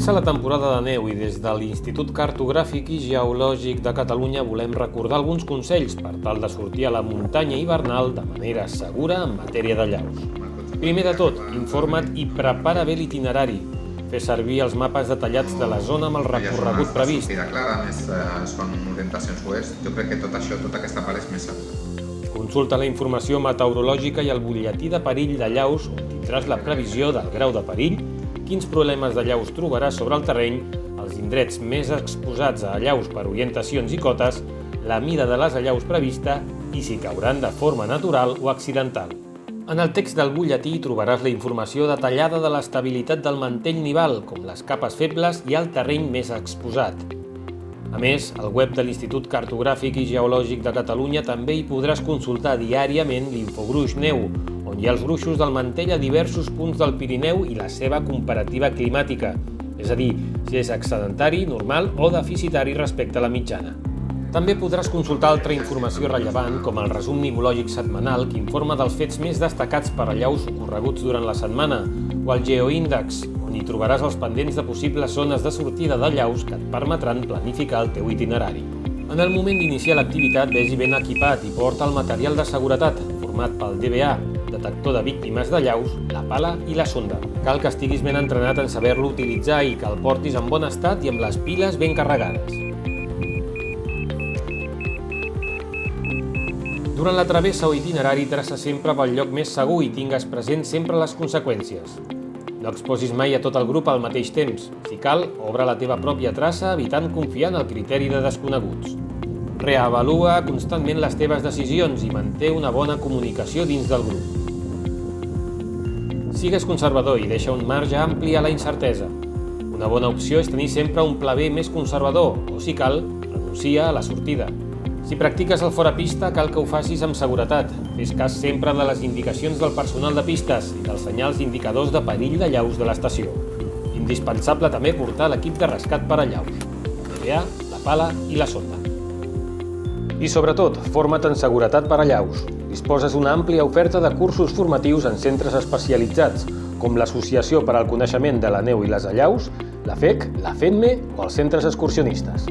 Comença la temporada de neu i des de l'Institut Cartogràfic i Geològic de Catalunya volem recordar alguns consells per tal de sortir a la muntanya hivernal de manera segura en matèria de llaus. Primer de tot, informa't i prepara bé l'itinerari. Fer servir els mapes detallats de la zona amb el recorregut previst. Sortida clara, més són orientacions oest. Jo crec que tot això, tota aquesta part és més segura. Consulta la informació meteorològica i el butlletí de perill de llaus on tindràs la previsió del grau de perill, quins problemes de llaus trobaràs sobre el terreny, els indrets més exposats a allaus per orientacions i cotes, la mida de les allaus prevista i si cauran de forma natural o accidental. En el text del butlletí trobaràs la informació detallada de l'estabilitat del mantell nival, com les capes febles i el terreny més exposat. A més, al web de l'Institut Cartogràfic i Geològic de Catalunya també hi podràs consultar diàriament l'infogruix neu, on hi ha els gruixos del mantell a diversos punts del Pirineu i la seva comparativa climàtica, és a dir, si és excedentari, normal o deficitari respecte a la mitjana. També podràs consultar altra informació rellevant, com el resum nivològic setmanal que informa dels fets més destacats per allaus ocorreguts durant la setmana, o el geoíndex, on hi trobaràs els pendents de possibles zones de sortida de llaus que et permetran planificar el teu itinerari. En el moment d'iniciar l'activitat, vés-hi ben equipat i porta el material de seguretat, format pel DBA, detector de víctimes de llaus, la pala i la sonda. Cal que estiguis ben entrenat en saber-lo utilitzar i que el portis en bon estat i amb les piles ben carregades. Durant la travessa o itinerari traça sempre pel lloc més segur i tingues present sempre les conseqüències. No exposis mai a tot el grup al mateix temps. Si cal, obre la teva pròpia traça evitant confiar en el criteri de desconeguts. Reavalua constantment les teves decisions i manté una bona comunicació dins del grup. Sigues conservador i deixa un marge ampli a la incertesa. Una bona opció és tenir sempre un pla B més conservador o, si cal, renuncia a la sortida. Si practiques el fora pista, cal que ho facis amb seguretat. Fes cas sempre de les indicacions del personal de pistes i dels senyals indicadors de perill de llaus de l'estació. Indispensable també portar l'equip de rescat per a llaus, el DBA, la pala i la sonda. I sobretot, forma't en seguretat per a llaus. Disposes una àmplia oferta de cursos formatius en centres especialitzats, com l'Associació per al Coneixement de la Neu i les Allaus, la FEC, la FENME o els centres excursionistes.